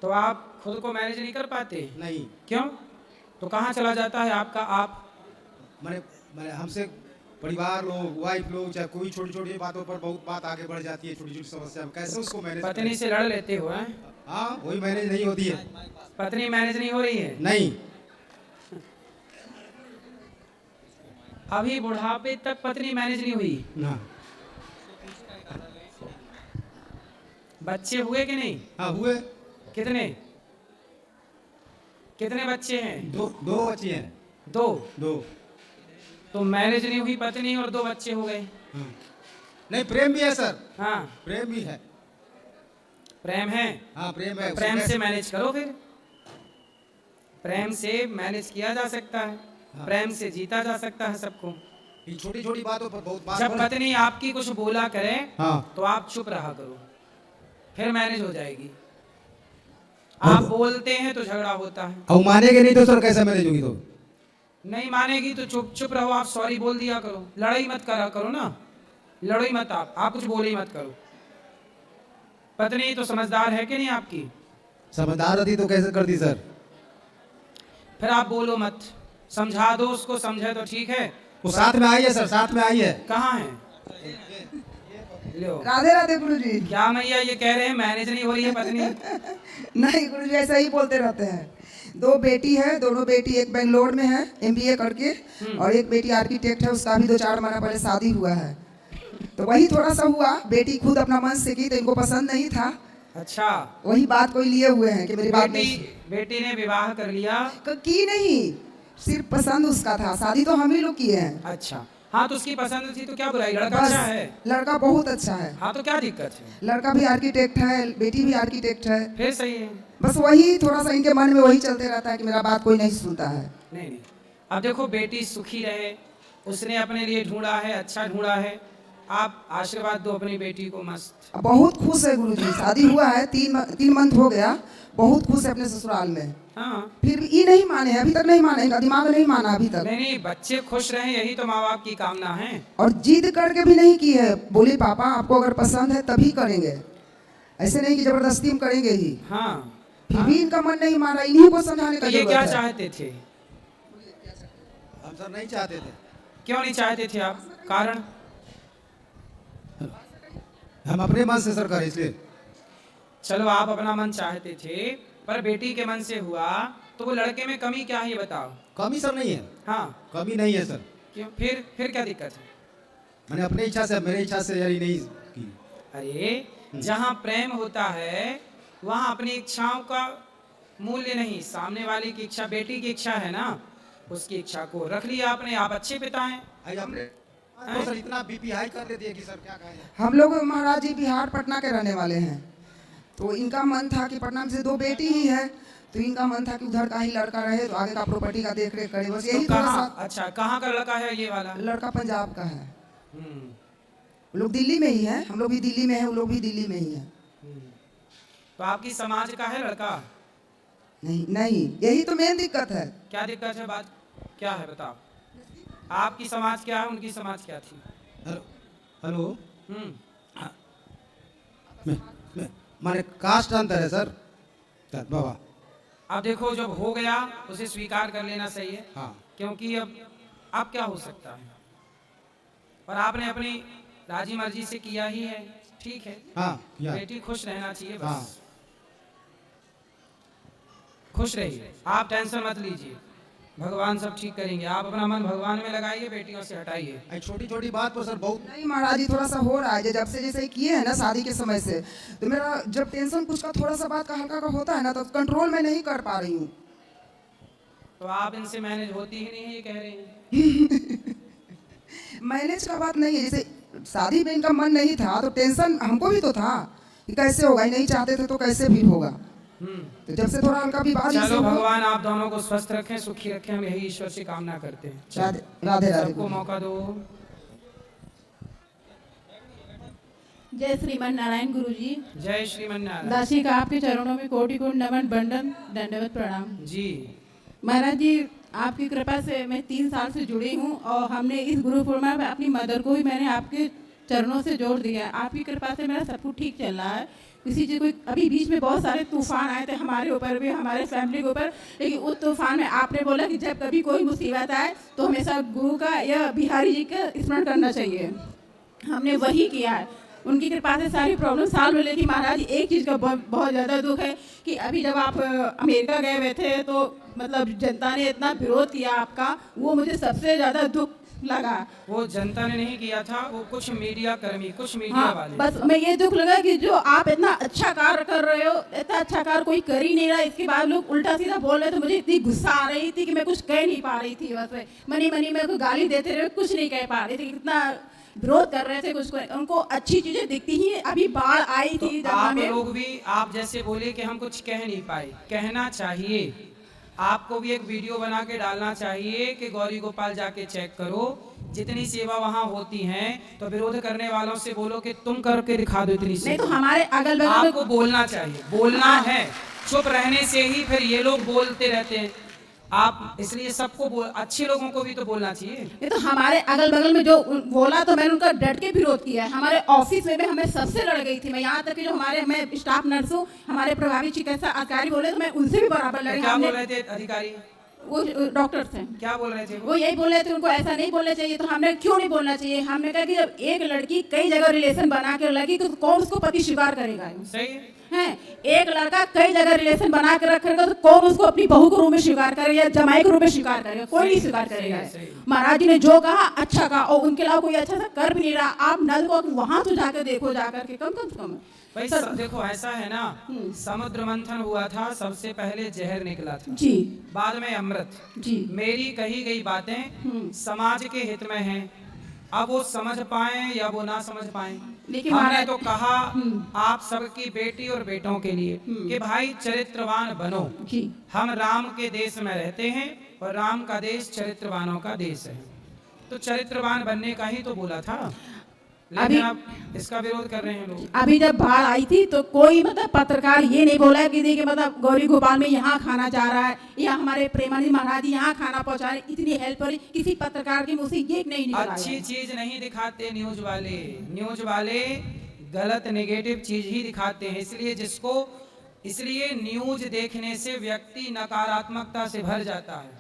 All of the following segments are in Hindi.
तो आप खुद को मैनेज नहीं कर पाते? नहीं। क्यों? तो कहाँ चला जाता है आपका आप? मैंने हमसे परिवार लोग, वाइफ लोग, चाहे कोई छोटी छोटी बातों पर बहुत बात आगे बढ़ जाती है, छोटी छोटी समस्या में कैसे उसको मैनेज पत्नी से लड़ लेते हो? हैं? हाँ, वही मैनेज नहीं होती है। पत्नी मैनेज नहीं हो रही है? नहीं। अभी बुढ़ापे तक पत्नी मैनेज नहीं हुई ना। बच्चे हुए कि नहीं? हाँ हुए। कितने कितने बच्चे हैं? दो बच्चे हैं। दो। तो मैनेज नहीं हुई पत्नी और 2 बच्चे हो गए। हाँ। नहीं, प्रेम भी है सर। हाँ, प्रेम भी है। प्रेम है। हाँ, प्रेम है। प्रेम से मैनेज करो फिर। प्रेम से मैनेज किया जा सकता है। हाँ। प्रेम से जीता जा सकता है सबको। छोटी छोटी बातों पर बहुत बात। जब पत्नी आपकी कुछ बोला करे हाँ, तो आप चुप रहा करो, फिर मैनेज हो जाएगी। आप बोलते हैं तो झगड़ा होता है। और मानेगे नहीं तो सर कैसे मैनेज होगी? तो नहीं मानेगी तो चुप रहो, आप सॉरी बोल दिया करो, लड़ाई मत करा करो ना, लड़ो ही मत, आप कुछ बोले ही मत करो। पत्नी तो समझदार है कि नहीं आपकी? समझदार होती तो कैसे करती सर? फिर आप बोलो मत, समझा दो उसको, समझे तो ठीक है। वो साथ में आई है सर, साथ में आई है। कहाँ है? लो। राधे राधे गुरुजी। क्या मैया ये कह रहे हैं मैनेज नहीं हो रही है पत्नी? नहीं गुरुजी, ऐसा ही बोलते रहते हैं। 2 बेटी है, दोनों बेटी एक बेंगलोर में है MBA करके, और एक बेटी आर्किटेक्ट है, उसका भी 2-4 महीना पहले शादी हुआ है। तो वही थोड़ा सा हुआ, बेटी खुद अपना मन से की तो इनको पसंद नहीं था। अच्छा, वही बात कोई लिए हुए हैं कि मेरी बात नहीं। बेटी ने विवाह कर लिया? की नहीं, सिर्फ पसंद उसका था, शादी तो हम ही लोग किए हैं। अच्छा, हाँ तो उसकी पसंद थी तो क्या बुराई, लड़का बस, अच्छा है। लड़का बहुत अच्छा है। हाँ तो क्या दिक्कत है? लड़का भी आर्किटेक्ट है, बेटी भी आर्किटेक्ट है। फिर सही है। बस वही थोड़ा सा इनके मन में वही चलते रहता है कि मेरा बात कोई नहीं सुनता है। नहीं, अब देखो बेटी सुखी रहे, उसने अपने लिए ढूंढा है, अच्छा ढूंढा है, आप आशीर्वाद दो अपनी बेटी को मस्त। बहुत खुश है गुरुजी, शादी हुआ है 3 मंथ हो गया, बहुत खुश है अपने ससुराल में। हाँ, फिर भी ये नहीं माने, अभी तक नहीं माने, इनका दिमाग नहीं माना अभी तक। नहीं, बच्चे खुश रहे यही तो माँ बाप की कामना है। और जिद करके भी नहीं की है, बोली पापा आपको अगर पसंद है तभी करेंगे, ऐसे नहीं कि जबरदस्ती हम करेंगे ही। हाँ, फिर भी इनका मन नहीं माना, इन्हीं को समझाने तो का ये जरूरत क्या है। चाहते थे? हम सर नहीं चाहते थे। क्यों नहीं चाहते थे आप? कारण? हम अपने मन से सर करें इसलिए। चलो आप अपना मन चाहते थे, पर बेटी के मन से हुआ तो वो लड़के में कमी क्या है ये बताओ। कमी सर नहीं है। हाँ, कमी नहीं है सर। क्यों? फिर क्या दिक्कत है? मैंने अपनी इच्छा से, मेरी इच्छा से यारी नहीं की। अरे जहाँ प्रेम होता है वहाँ अपनी इच्छाओं का मूल्य नहीं, सामने वाले की इच्छा, बेटी की इच्छा है ना, उसकी इच्छा को रख लिया आपने। आप अच्छे पिता हैं। हमने तो सर इतना बीपी हाई कर देती है कि सर क्या कहें। हम लोग महाराज जी बिहार पटना के रहने वाले हैं, तो इनका मन था कि पटना में से 2 बेटी ही है, तो इनका मन था कि उधर का ही लड़का रहे तो आगे का प्रॉपर्टी का देख रेख करे, बस यही तो थोड़ा कहाँ? सा। अच्छा, कहाँ का लड़का है ये वाला? लड़का पंजाब का है, हम्म, वो लोग दिल्ली में ही है, हम लोग भी दिल्ली में है, वो लोग भी दिल्ली में ही है। तो आपकी समाज का है लड़का? नहीं, यही तो मेन दिक्कत है। क्या दिक्कत है, बात क्या है बताओ। आपकी समाज क्या है, उनकी समाज क्या थी? हेलो। हम्म, माने कास्ट अंतर है सर बाबा। अब देखो जब हो गया उसे स्वीकार कर लेना सही है। हाँ। क्योंकि अब क्या हो सकता है, और आपने अपनी राजी मर्जी से किया ही है, ठीक है। हाँ, किया। बेटी खुश रहना चाहिए बस। हाँ। खुश रहिए, आप टेंशन मत लीजिए, भगवान सब ठीक करेंगे। आप अपना मन भगवान में लगाइए, बेटियों से हटाइए। छोटी छोटी बात पर सर बहुत नहीं महाराज जी, थोड़ा सा हो रहा है, जब से जैसे किए हैं ना शादी के समय से, तो मेरा जब टेंशन कुछ का थोड़ा सा बात का हल्का का होता है ना, तो कंट्रोल में नहीं कर पा रही हूँ। तो आप इनसे मैनेज होती ही नहीं है ये कह रहे हैं। मैनेज का बात नहीं है, जैसे शादी में इनका मन नहीं था तो टेंशन हमको भी तो था कि कैसे होगा, नहीं चाहते थे तो कैसे भी होगा। तो जब से थोड़ा हल्का भी बात। चलो भगवान आप दोनों को स्वस्थ रखें, सुखी रखें, हम यही ईश्वर से कामना करते हैं। राधे राधे। सबको मौका दो। जय श्रीमन नारायण गुरुजी। जय श्रीमन नारायण। दासी का आपके चरणों में कोटि कोटि नमन बंदन दंडवत प्रणाम जी। महाराज जी, आपकी कृपा से मैं 3 साल से जुड़ी हूँ, और हमने इस गुरु पूर्णिमा में अपनी मदर को भी मैंने आपके चरणों से जोड़ दिया है। आपकी कृपा से मेरा सब कुछ ठीक चल रहा है। किसी चीज़ कोई अभी बीच में बहुत सारे तूफान आए थे हमारे ऊपर भी, हमारे फैमिली के ऊपर, लेकिन उस तूफान में आपने बोला कि जब कभी कोई मुसीबत आए तो हमेशा गुरु का या बिहारी जी का स्मरण करना चाहिए। हमने वही किया है, उनकी कृपा से सारी प्रॉब्लम सॉल्व हो। लेकिन महाराज एक चीज़ का बहुत ज़्यादा दुख है कि अभी जब आप अमेरिका गए हुए थे तो मतलब जनता ने इतना विरोध किया आपका, वो मुझे सबसे ज़्यादा दुख लगा। वो जनता ने नहीं किया था, वो कुछ मीडिया कर्मी, कुछ मीडिया हाँ, वाले। बस मैं ये दुख लगा कि जो आप इतना अच्छा कार्य कर रहे हो, इतना अच्छा कार्य कोई कर ही नहीं रहा, इसके बाद लोग उल्टा सीधा बोल रहे थे। मुझे इतनी गुस्सा आ रही थी कि मैं कुछ कह नहीं पा रही थी। बस मनी मेरे को गाली देते रहे, कुछ नहीं कह पा रही थी, कितना विरोध कर रहे थे कुछ को। उनको अच्छी चीजें दिखती ही, अभी बाढ़ आई थी तो आप लोग भी आप जैसे बोले कि हम कुछ कह नहीं पाए, कहना चाहिए। आपको भी एक वीडियो बना के डालना चाहिए कि गौरी गोपाल जाके चेक करो, जितनी सेवा वहाँ होती है, तो विरोध करने वालों से बोलो कि तुम करके दिखा दो इतनी सेवा। नहीं तो हमारे अगल बगल आपको बोलना चाहिए, बोलना है। चुप रहने से ही फिर ये लोग बोलते रहते हैं। आप इसलिए सबको अच्छे लोगों को भी तो बोलना चाहिए। ये तो हमारे अगल बगल में जो बोला तो मैंने उनका डट के विरोध किया है। हमारे ऑफिस में भी हमें सबसे लड़ गई थी मैं, यहाँ तक कि जो हमारे मैं स्टाफ नर्स हूँ, हमारे प्रभावी चिकित्सा अधिकारी बोले तो मैं उनसे भी बराबर लड़ी। क्या बोल रहे थे अधिकारी? वो डॉक्टर थे, क्या बोल रहे थे? वो यही बोल रहे थे उनको ऐसा नहीं बोलना चाहिए। तो हमने क्यों नहीं बोलना चाहिए, हमने कहा कि जब एक लड़की कई जगह रिलेशन बना के लगी तो कौन उसको पति स्वीकार करेगा? सही है, एक लड़का कई जगह रिलेशन बना के रखेगा तो कौन उसको अपनी बहू के रूप में स्वीकार करेगा या जमाई के रूप में स्वीकार करेगा? कोई नहीं स्वीकार करेगा। महाराज जी ने जो कहा अच्छा कहा, और उनके अलावा कोई अच्छा सा कर भी नहीं रहा। आप नल को वहां तो जाकर देखो, जाकर के कम भाई देखो ऐसा है ना, समुद्र मंथन हुआ था, सबसे पहले जहर निकला था जी, बाद में अमृत जी। मेरी कही गई बातें समाज के हित में हैं। अब वो समझ पाए या वो ना समझ पाए, लेकिन हमने तो कहा आप सबकी बेटी और बेटों के लिए कि भाई चरित्रवान बनो। जी। हम राम के देश में रहते हैं और राम का देश चरित्रवानों का देश है, तो चरित्रवान बनने का ही तो बोला था। लेकिन अब इसका विरोध कर रहे हैं लोग। अभी जब बाढ़ आई थी तो कोई मतलब पत्रकार ये नहीं बोला कि देखिए मतलब गौरी गोपाल में यहाँ खाना जा रहा है या हमारे प्रेमानंद महाराज जी यहाँ खाना पहुँचा रहे, इतनी हेल्प करी, किसी पत्रकार की मुँह से ये नहीं निकला। अच्छी चीज नहीं दिखाते न्यूज वाले गलत नेगेटिव चीज ही दिखाते हैं। इसलिए न्यूज देखने से व्यक्ति नकारात्मकता से भर जाता है।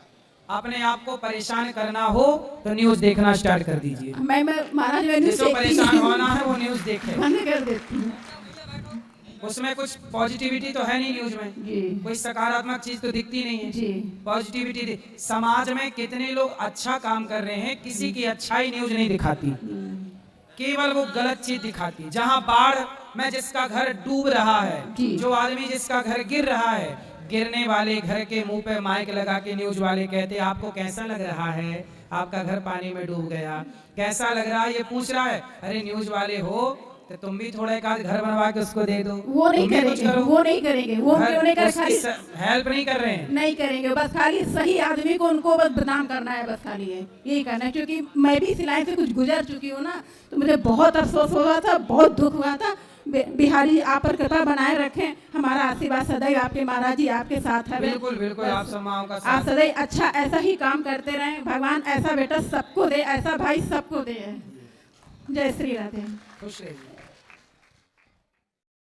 अपने आप को परेशान करना हो तो न्यूज देखना स्टार्ट कर दीजिए। मैं महाराज जिसको परेशान होना है वो न्यूज देखे, बंद कर देती हूँ। उसमें कुछ पॉजिटिविटी तो है नहीं न्यूज में, कोई सकारात्मक चीज तो दिखती नहीं है। पॉजिटिविटी समाज में कितने लोग अच्छा काम कर रहे हैं, किसी की अच्छाई न्यूज नहीं दिखाती, केवल वो गलत चीज दिखाती। जहाँ बाढ़ में जिसका घर डूब रहा है, जो आदमी जिसका घर गिर रहा है, गिरने वाले घर के मुंह पे माइक लगा के न्यूज वाले कहते आपको कैसा लग रहा है, आपका घर पानी में डूब गया, कैसा लग रहा है ये पूछ रहा है। अरे न्यूज वाले हो तो तुम भी थोड़ा एक आध घर बनवा के उसको दे दो। वो नहीं करेंगे, वो नहीं करेंगे, वो क्यों नहीं करेंगे? खाली हेल्प नहीं कर रहे हैं, नहीं करेंगे, बस खाली सही आदमी को उनको बस बदनाम करना है, बस खाली है यही करना है। क्योंकि मैं भी सिलाई से कुछ गुजर चुकी हूँ ना, तो मुझे बहुत अफसोस हुआ था, बहुत दुख हुआ था। बिहारी जी आप पर कृपा बनाए रखें, हमारा आशीर्वाद सदैव आपके महाराज जी आपके साथ है। बिल्कुल बिल्कुल, आप सब माओं का साथ। आप सदैव अच्छा ऐसा ही काम करते रहें, भगवान ऐसा बेटा सबको दे, ऐसा भाई सबको दे। जय श्री राधे। खुश रहिए।